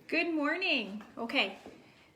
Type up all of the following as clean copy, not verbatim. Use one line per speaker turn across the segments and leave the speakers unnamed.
Good morning. Okay,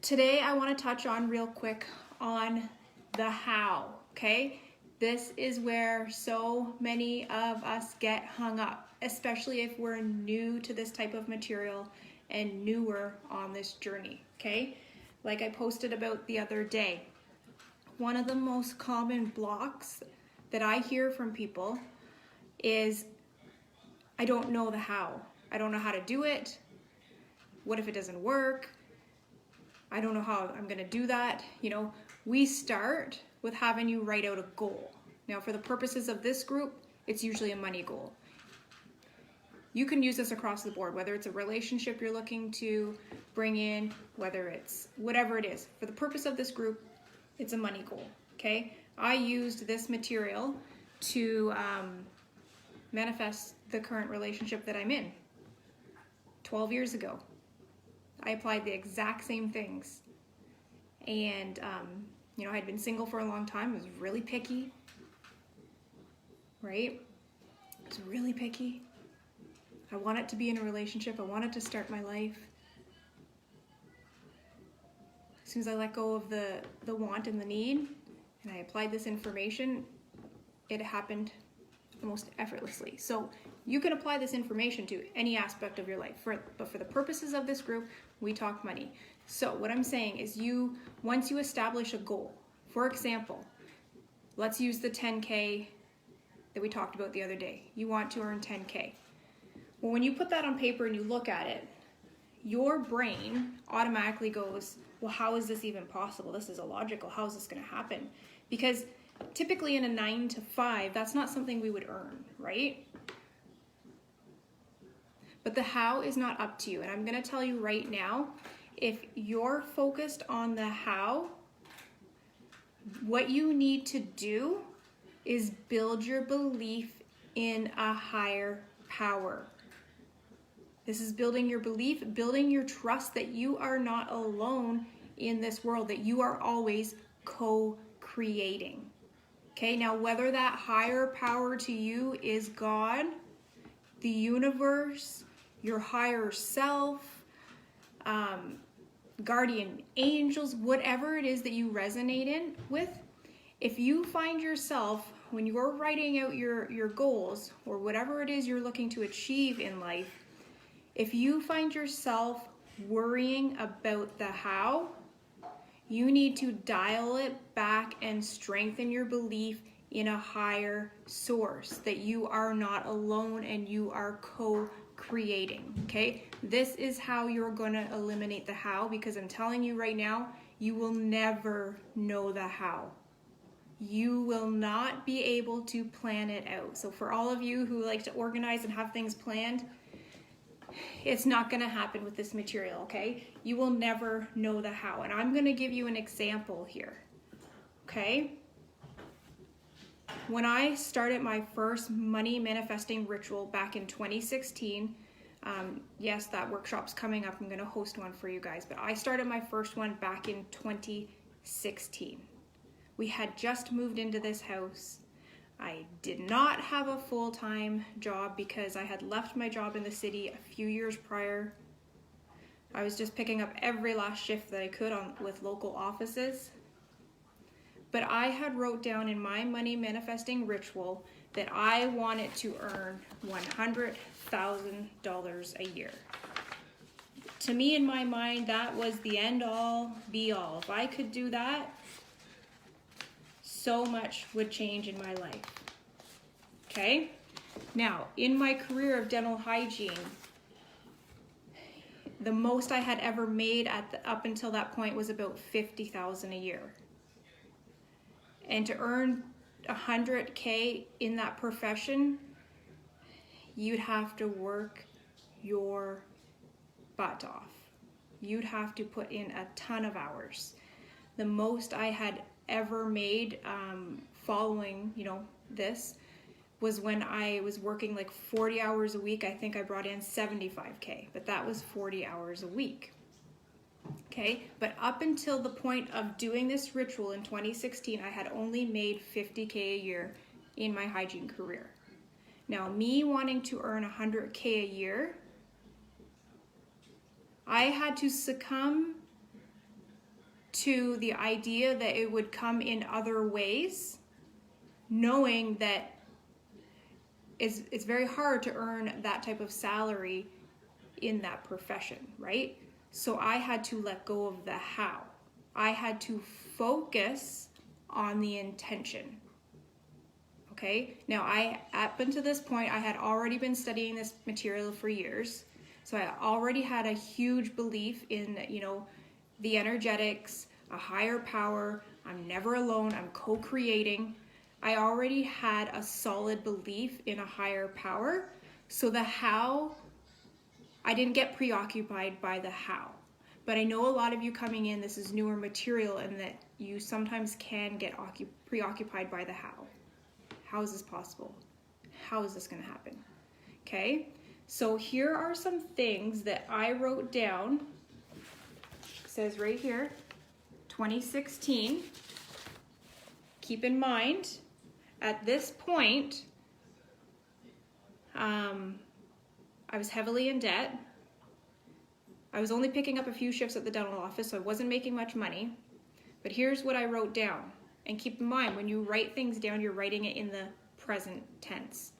today I want to touch on real quick on the how, okay? This is where so many of us get hung up, especially if we're new to this type of material and newer on this journey, okay? Like I posted about the other day, one of the most common blocks that I hear from people is, I don't know the how. I don't know how to do it. What if it doesn't work? I don't know how I'm going to do that. We start with having you write out a goal. Now, for the purposes of this group, it's usually a money goal. You can use this across the board, whether it's a relationship you're looking to bring in, whether it's whatever it is. For the purpose of this group, it's a money goal, okay? I used this material to manifest the current relationship that I'm in 12 years ago. I applied the exact same things. And, I had been single for a long time. I was really picky, right? I was really picky. I wanted to be in a relationship. I wanted to start my life. As soon as I let go of the want and the need, and I applied this information, it happened almost effortlessly. So you can apply this information to any aspect of your life. But for the purposes of this group, we talk money. So what I'm saying is once you establish a goal, for example, let's use the 10K that we talked about the other day. You want to earn 10K. Well, when you put that on paper and you look at it, your brain automatically goes, well, how is this even possible? This is illogical. How is this going to happen? Because typically in a 9 to 5, that's not something we would earn, right? But the how is not up to you. And I'm going to tell you right now, if you're focused on the how, what you need to do is build your belief in a higher power. This is building your belief, building your trust that you are not alone in this world, that you are always co-creating. Okay, now whether that higher power to you is God, the universe, your higher self, guardian angels, whatever it is that you resonate with, if you find yourself, when you're writing out your goals or whatever it is you're looking to achieve in life, if you find yourself worrying about the how, you need to dial it back and strengthen your belief in a higher source, that you are not alone and you are co-creating, okay? This is how you're going to eliminate the how, because I'm telling you right now, you will never know the how. You will not be able to plan it out. So for all of you who like to organize and have things planned, it's not going to happen with this material, okay? You will never know the how. And I'm going to give you an example here, okay? When I started my first money manifesting ritual back in 2016, yes, that workshop's coming up. I'm going to host one for you guys. But I started my first one back in 2016. We had just moved into this house. I did not have a full-time job because I had left my job in the city a few years prior. I was just picking up every last shift that I could with local offices. But I had wrote down in my money manifesting ritual that I wanted to earn $100,000 a year. To me, in my mind, that was the end all, be all. If I could do that, so much would change in my life. Okay? Now, in my career of dental hygiene, the most I had ever made up until that point was about $50,000 a year. And to earn $100K in that profession, you'd have to work your butt off. You'd have to put in a ton of hours. The most I had ever made following, this was when I was working like 40 hours a week. I think I brought in $75K, but that was 40 hours a week. Okay, but up until the point of doing this ritual in 2016, I had only made $50K a year in my hygiene career. Now, me wanting to earn $100K a year I had to succumb to the idea that it would come in other ways, knowing that it's very hard to earn that type of salary in that profession, right? So I had to let go of the how. I had to focus on the intention. Okay, now up until this point, I had already been studying this material for years. So I already had a huge belief in, the energetics, a higher power. I'm never alone. I'm co-creating. I already had a solid belief in a higher power. So the how, I didn't get preoccupied by the how. But I know a lot of you coming in, this is newer material, and that you sometimes can get preoccupied by the how. How is this possible? How is this going to happen? Okay, so here are some things that I wrote down. It says right here, 2016. Keep in mind, at this point, I was heavily in debt. I was only picking up a few shifts at the dental office, so I wasn't making much money. But here's what I wrote down. And keep in mind, when you write things down, you're writing it in the present tense.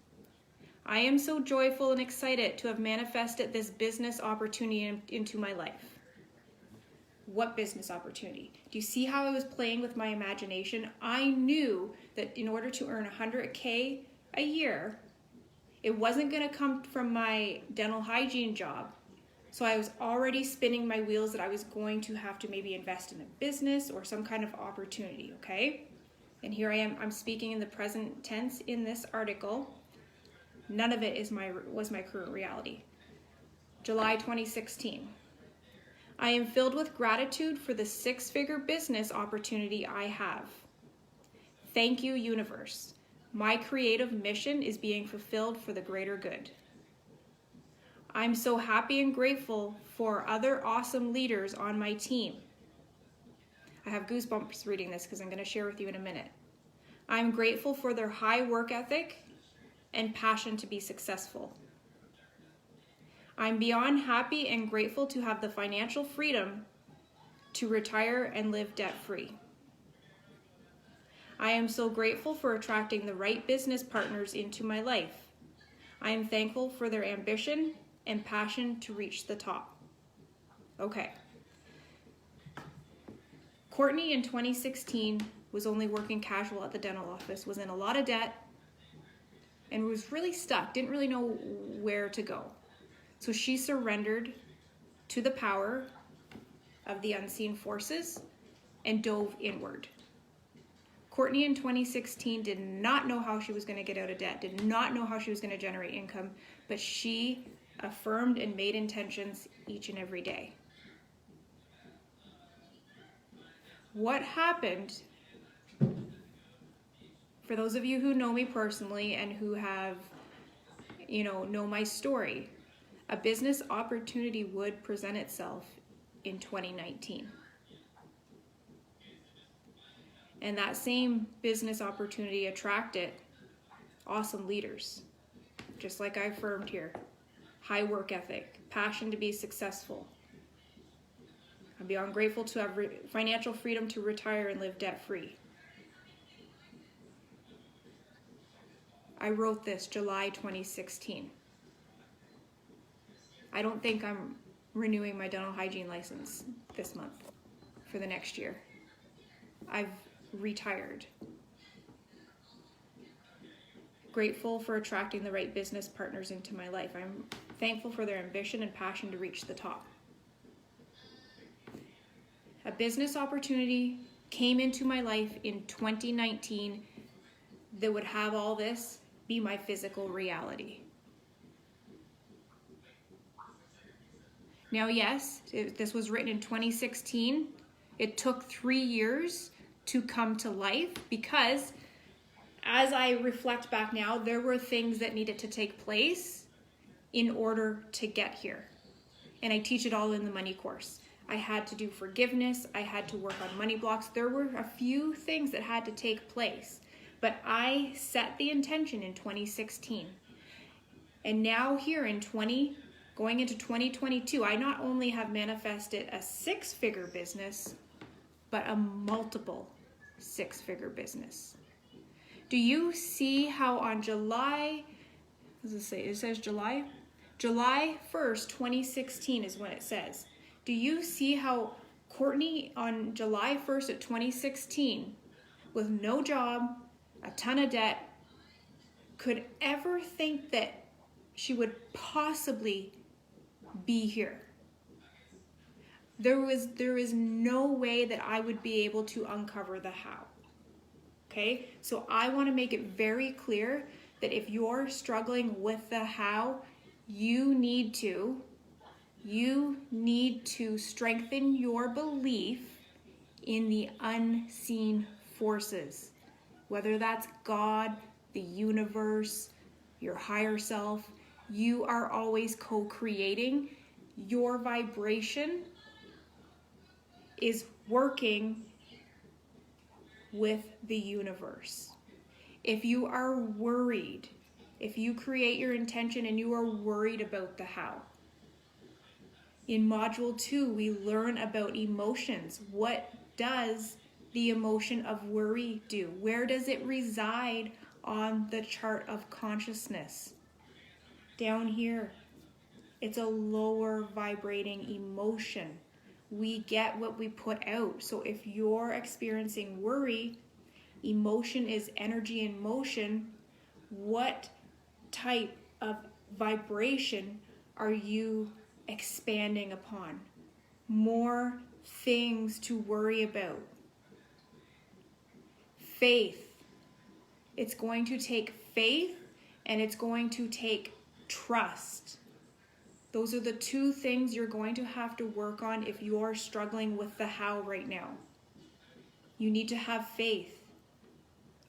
I am so joyful and excited to have manifested this business opportunity into my life. What business opportunity? Do you see how I was playing with my imagination? I knew that in order to earn $100K a year, it wasn't going to come from my dental hygiene job. So I was already spinning my wheels that I was going to have to maybe invest in a business or some kind of opportunity, okay? And here I am, I'm speaking in the present tense in this article. None of it was my current reality. July 2016. I am filled with gratitude for the 6-figure business opportunity I have. Thank you, universe. My creative mission is being fulfilled for the greater good. I'm so happy and grateful for other awesome leaders on my team. I have goosebumps reading this because I'm going to share with you in a minute. I'm grateful for their high work ethic and passion to be successful. I'm beyond happy and grateful to have the financial freedom to retire and live debt-free. I am so grateful for attracting the right business partners into my life. I am thankful for their ambition and passion to reach the top. Okay. Courtney in 2016 was only working casual at the dental office, was in a lot of debt, and was really stuck, didn't really know where to go. So she surrendered to the power of the unseen forces and dove inward. Courtney in 2016 did not know how she was going to get out of debt, did not know how she was going to generate income, but she affirmed and made intentions each and every day. What happened, for those of you who know me personally and who have, know my story, a business opportunity would present itself in 2019. And that same business opportunity attracted awesome leaders, just like I affirmed here. High work ethic, passion to be successful. I'm beyond grateful to have financial freedom to retire and live debt-free. I wrote this July 2016. I don't think I'm renewing my dental hygiene license this month for the next year. I've retired. Grateful for attracting the right business partners into my life. I'm thankful for their ambition and passion to reach the top. A business opportunity came into my life in 2019 that would have all this be my physical reality. Now, yes, this was written in 2016. It took 3 years to come to life because, as I reflect back now, there were things that needed to take place in order to get here. And I teach it all in the money course. I had to do forgiveness. I had to work on money blocks. There were a few things that had to take place. But I set the intention in 2016. And now here in 20 going into 2022, I not only have manifested a 6-figure business, but a multiple 6-figure business. Do you see how on July 1st, 2016 is when it says. Do you see how Courtney on July 1st of 2016, with no job, a ton of debt, could ever think that she would possibly be here? There is no way that I would be able to uncover the how. Okay, so I want to make it very clear that if you're struggling with the how, you need to strengthen your belief in the unseen forces, whether that's God, the universe, your higher self. You are always co-creating. Your vibration is working with the universe. If you are worried, if you create your intention and you are worried about the how. In module 2, we learn about emotions. What does the emotion of worry do? Where does it reside on the chart of consciousness? Down here. It's a lower vibrating emotion. We get what we put out. So if you're experiencing worry, emotion is energy in motion. What type of vibration are you expanding upon? More things to worry about. Faith. It's going to take faith and it's going to take trust. Those are the two things you're going to have to work on if you're struggling with the how right now. You need to have faith,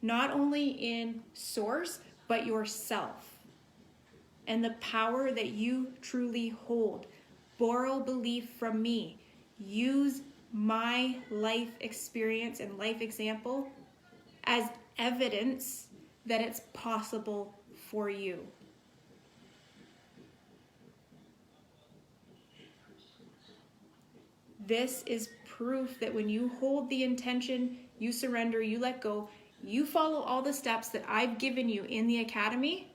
not only in source, but yourself and the power that you truly hold. Borrow belief from me. Use my life experience and life example as evidence that it's possible for you. This is proof that when you hold the intention, you surrender, you let go, you follow all the steps that I've given you in the academy,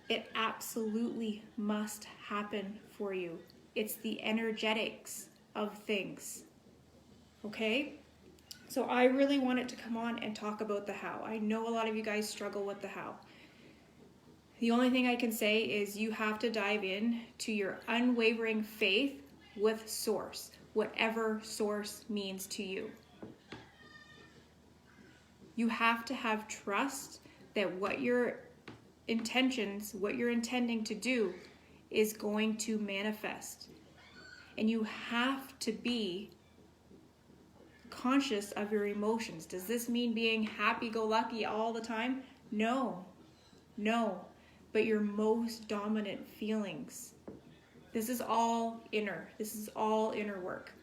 it absolutely must happen for you. It's the energetics of things. Okay? So I really wanted to come on and talk about the how. I know a lot of you guys struggle with the how. The only thing I can say is you have to dive in to your unwavering faith with source, whatever source means to you. You have to have trust that what your intentions, what you're intending to do is going to manifest. And you have to be conscious of your emotions. Does this mean being happy-go-lucky all the time? No. But your most dominant feelings. This is all inner. This is all inner work.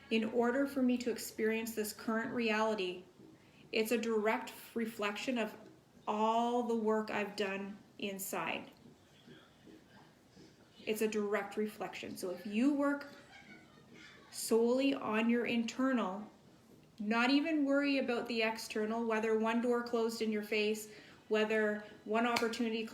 In order for me to experience this current reality, it's a direct reflection of all the work I've done inside. It's a direct reflection. So if you work solely on your internal, not even worry about the external, whether one door closed in your face, whether one opportunity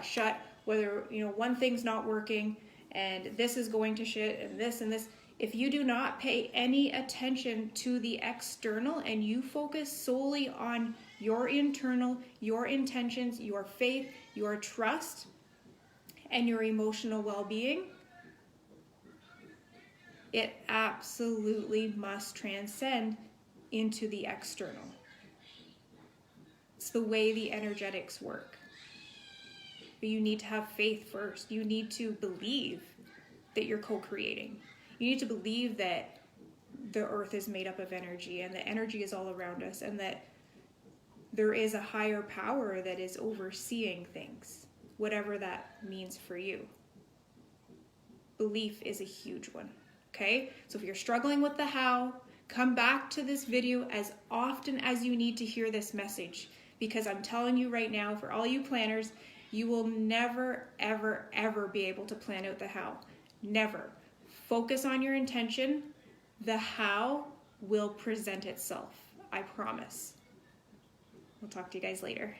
shut, whether one thing's not working and this is going to shit and this and this. If you do not pay any attention to the external and you focus solely on your internal, your intentions, your faith, your trust, and your emotional well-being, it absolutely must transcend into the external. It's the way the energetics work. But you need to have faith first. You need to believe that you're co-creating. You need to believe that the earth is made up of energy and the energy is all around us and that there is a higher power that is overseeing things, whatever that means for you. Belief is a huge one, okay? So if you're struggling with the how, come back to this video as often as you need to hear this message, because I'm telling you right now, for all you planners, you will never, ever, ever be able to plan out the how. Never. Focus on your intention. The how will present itself. I promise. We'll talk to you guys later.